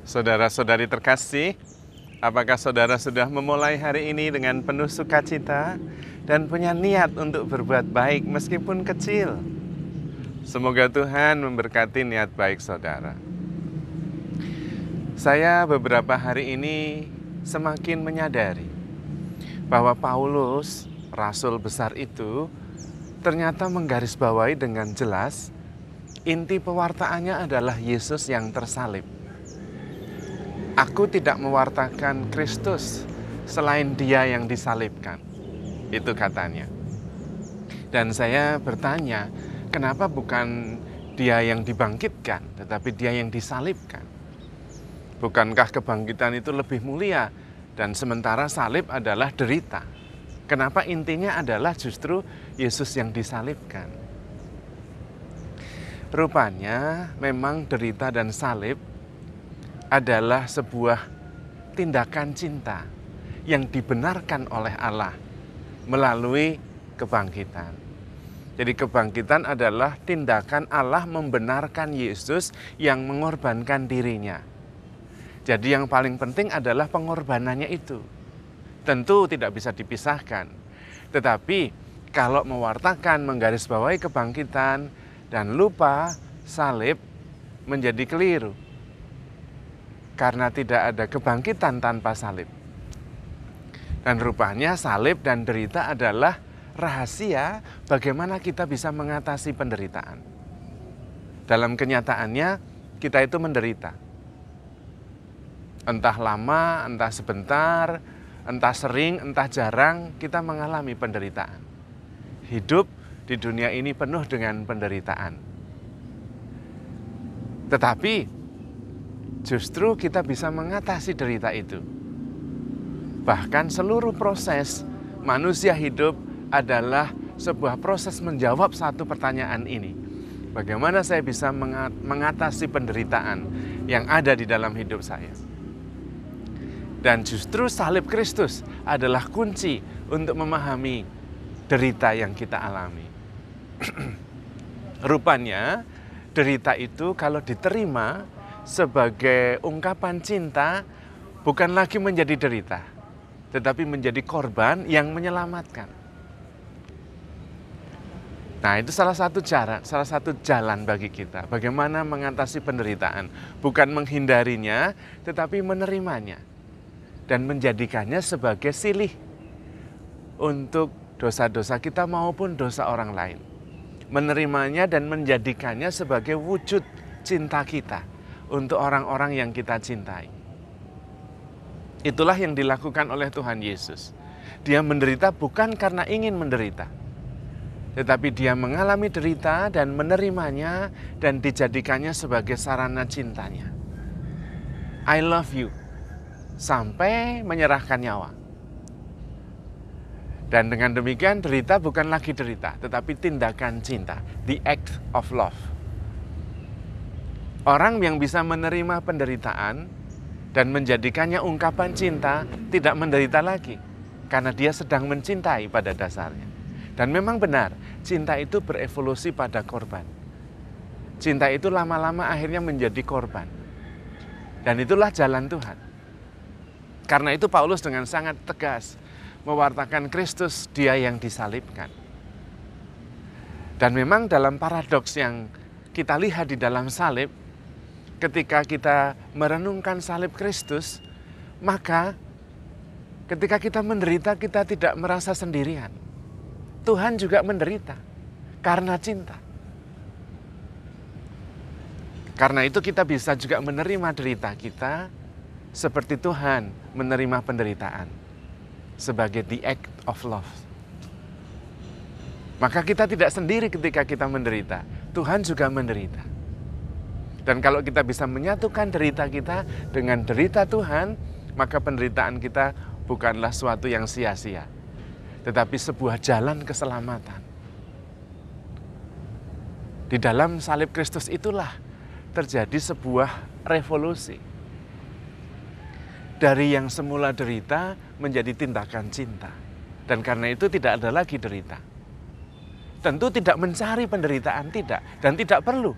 Saudara-saudari terkasih, apakah saudara sudah memulai hari ini dengan penuh sukacita dan punya niat untuk berbuat baik meskipun kecil? Semoga Tuhan memberkati niat baik saudara. Saya beberapa hari ini semakin menyadari bahwa Paulus, rasul besar itu, ternyata menggarisbawahi dengan jelas inti pewartaannya adalah Yesus yang tersalib. Aku tidak mewartakan Kristus selain Dia yang disalibkan. Itu katanya. Dan saya bertanya, kenapa bukan Dia yang dibangkitkan, tetapi Dia yang disalibkan? Bukankah kebangkitan itu lebih mulia dan sementara salib adalah derita? Kenapa intinya adalah justru Yesus yang disalibkan? Rupanya memang derita dan salib adalah sebuah tindakan cinta yang dibenarkan oleh Allah melalui kebangkitan. Jadi kebangkitan adalah tindakan Allah membenarkan Yesus yang mengorbankan dirinya. Jadi yang paling penting adalah pengorbanannya itu. Tentu tidak bisa dipisahkan. Tetapi kalau mewartakan, menggarisbawahi kebangkitan dan lupa salib menjadi keliru. Karena tidak ada kebangkitan tanpa salib. Dan rupanya salib dan derita adalah rahasia bagaimana kita bisa mengatasi penderitaan. Dalam kenyataannya kita itu menderita. Entah lama, entah sebentar, entah sering, entah jarang, kita mengalami penderitaan. Hidup di dunia ini penuh dengan penderitaan. Tetapi justru kita bisa mengatasi derita itu. Bahkan seluruh proses manusia hidup adalah sebuah proses menjawab satu pertanyaan ini. Bagaimana saya bisa mengatasi penderitaan yang ada di dalam hidup saya? Dan justru salib Kristus adalah kunci untuk memahami derita yang kita alami. Rupanya derita itu kalau diterima sebagai ungkapan cinta bukan lagi menjadi derita, tetapi menjadi korban yang menyelamatkan. Nah, itu salah satu cara, salah satu jalan bagi kita. Bagaimana mengatasi penderitaan, bukan menghindarinya, tetapi menerimanya dan menjadikannya sebagai silih untuk dosa-dosa kita maupun dosa orang lain. Menerimanya dan menjadikannya sebagai wujud cinta kita untuk orang-orang yang kita cintai. Itulah yang dilakukan oleh Tuhan Yesus. Dia menderita bukan karena ingin menderita, tetapi dia mengalami derita dan menerimanya dan dijadikannya sebagai sarana cintanya. I love you, sampai menyerahkan nyawa. Dan dengan demikian derita bukan lagi derita, tetapi tindakan cinta, the act of love. Orang yang bisa menerima penderitaan dan menjadikannya ungkapan cinta tidak menderita lagi karena dia sedang mencintai pada dasarnya. Dan memang benar, cinta itu berevolusi pada korban. Cinta itu lama-lama akhirnya menjadi korban. Dan itulah jalan Tuhan. Karena itu Paulus dengan sangat tegas mewartakan Kristus, Dia yang disalibkan. Dan memang dalam paradoks yang kita lihat di dalam salib, ketika kita merenungkan salib Kristus, maka ketika kita menderita, kita tidak merasa sendirian. Tuhan juga menderita karena cinta. Karena itu kita bisa juga menerima derita kita seperti Tuhan menerima penderitaan sebagai the act of love. Maka kita tidak sendiri ketika kita menderita. Tuhan juga menderita. Dan kalau kita bisa menyatukan derita kita dengan derita Tuhan, maka penderitaan kita bukanlah suatu yang sia-sia, tetapi sebuah jalan keselamatan. Di dalam salib Kristus itulah terjadi sebuah revolusi. Dari yang semula derita menjadi tindakan cinta. Dan karena itu tidak ada lagi derita. Tentu tidak mencari penderitaan, tidak. Dan tidak perlu.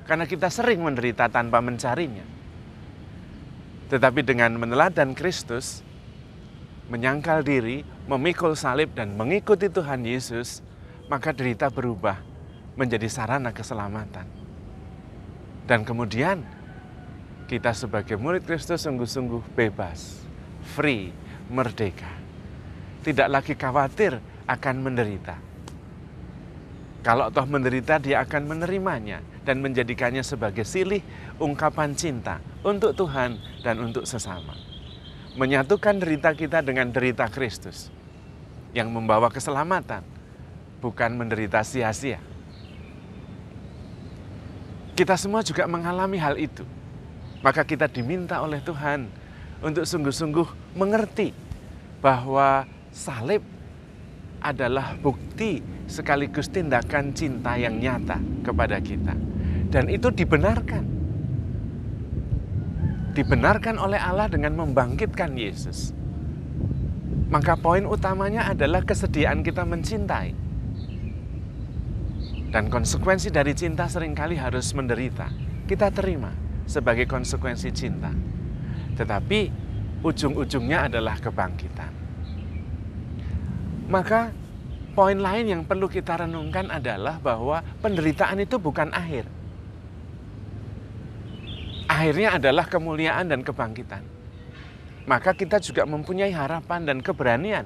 Karena kita sering menderita tanpa mencarinya. Tetapi dengan meneladan Kristus, menyangkal diri, memikul salib dan mengikuti Tuhan Yesus, maka derita berubah menjadi sarana keselamatan. Dan kemudian kita sebagai murid Kristus sungguh-sungguh bebas, free, merdeka. Tidak lagi khawatir akan menderita. Kalau toh menderita, dia akan menerimanya dan menjadikannya sebagai silih ungkapan cinta untuk Tuhan dan untuk sesama. Menyatukan derita kita dengan derita Kristus yang membawa keselamatan, bukan menderita sia-sia. Kita semua juga mengalami hal itu. Maka kita diminta oleh Tuhan untuk sungguh-sungguh mengerti bahwa salib adalah bukti sekaligus tindakan cinta yang nyata kepada kita. Dan itu dibenarkan. Dibenarkan oleh Allah dengan membangkitkan Yesus. Maka poin utamanya adalah kesediaan kita mencintai. Dan konsekuensi dari cinta seringkali harus menderita. Kita terima sebagai konsekuensi cinta. Tetapi ujung-ujungnya adalah kebangkitan. Maka poin lain yang perlu kita renungkan adalah bahwa penderitaan itu bukan akhir. Akhirnya adalah kemuliaan dan kebangkitan. Maka kita juga mempunyai harapan dan keberanian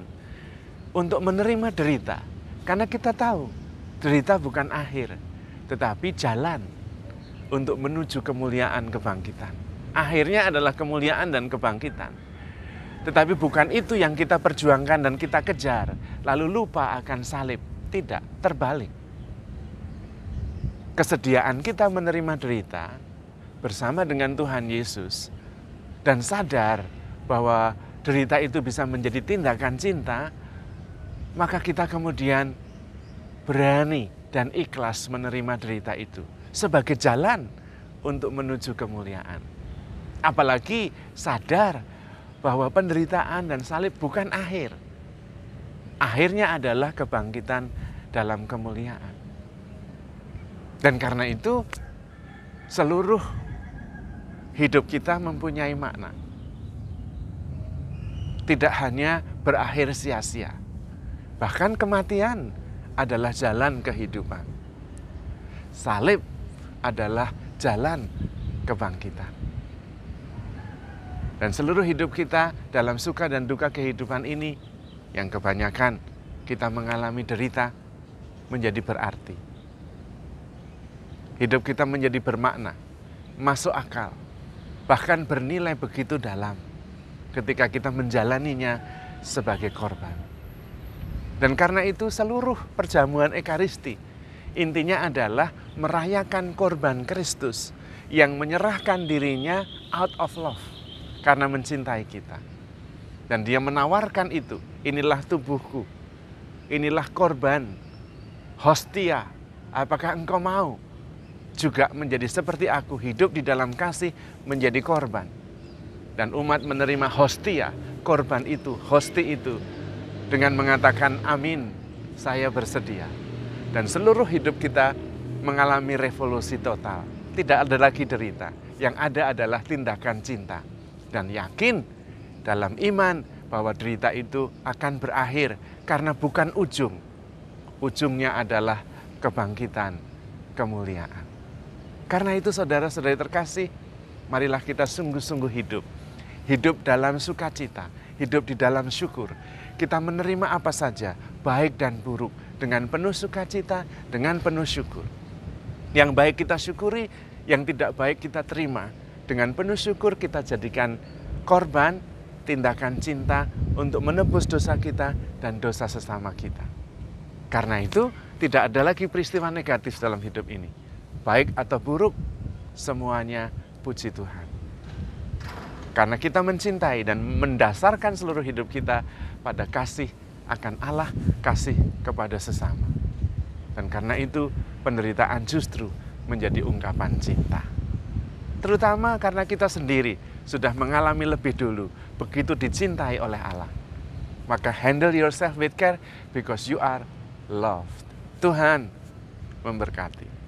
untuk menerima derita. Karena kita tahu derita bukan akhir, tetapi jalan untuk menuju kemuliaan kebangkitan. Akhirnya adalah kemuliaan dan kebangkitan. Tetapi bukan itu yang kita perjuangkan dan kita kejar, lalu lupa akan salib. Tidak, terbalik. Kesediaan kita menerima derita bersama dengan Tuhan Yesus dan sadar bahwa derita itu bisa menjadi tindakan cinta, maka kita kemudian berani dan ikhlas menerima derita itu sebagai jalan untuk menuju kemuliaan. Apalagi sadar bahwa penderitaan dan salib bukan akhir. Akhirnya adalah kebangkitan dalam kemuliaan. Dan karena itu, seluruh hidup kita mempunyai makna. Tidak hanya berakhir sia-sia. Bahkan kematian adalah jalan kehidupan. Salib adalah jalan kebangkitan. Dan seluruh hidup kita dalam suka dan duka kehidupan ini, yang kebanyakan kita mengalami derita, menjadi berarti. Hidup kita menjadi bermakna, masuk akal, bahkan bernilai begitu dalam ketika kita menjalaninya sebagai korban. Dan karena itu seluruh perjamuan Ekaristi intinya adalah merayakan korban Kristus yang menyerahkan dirinya out of love. Karena mencintai kita. Dan dia menawarkan itu. Inilah tubuhku. Inilah korban. Hostia. Apakah engkau mau juga menjadi seperti aku, hidup di dalam kasih, menjadi korban. Dan umat menerima hostia, korban itu, hosti itu, dengan mengatakan amin, saya bersedia. Dan seluruh hidup kita mengalami revolusi total. Tidak ada lagi derita. Yang ada adalah tindakan cinta. Dan yakin dalam iman bahwa derita itu akan berakhir karena bukan ujung. Ujungnya adalah kebangkitan, kemuliaan. Karena itu saudara-saudari terkasih, marilah kita sungguh-sungguh hidup. Hidup dalam sukacita, hidup di dalam syukur. Kita menerima apa saja, baik dan buruk, dengan penuh sukacita, dengan penuh syukur. Yang baik kita syukuri, yang tidak baik kita terima. Dengan penuh syukur kita jadikan korban tindakan cinta untuk menebus dosa kita dan dosa sesama kita. Karena itu tidak ada lagi peristiwa negatif dalam hidup ini. Baik atau buruk, semuanya puji Tuhan. Karena kita mencintai dan mendasarkan seluruh hidup kita pada kasih akan Allah, kasih kepada sesama. Dan karena itu penderitaan justru menjadi ungkapan cinta. Terutama karena kita sendiri sudah mengalami lebih dulu begitu dicintai oleh Allah. Maka handle yourself with care because you are loved. Tuhan memberkati.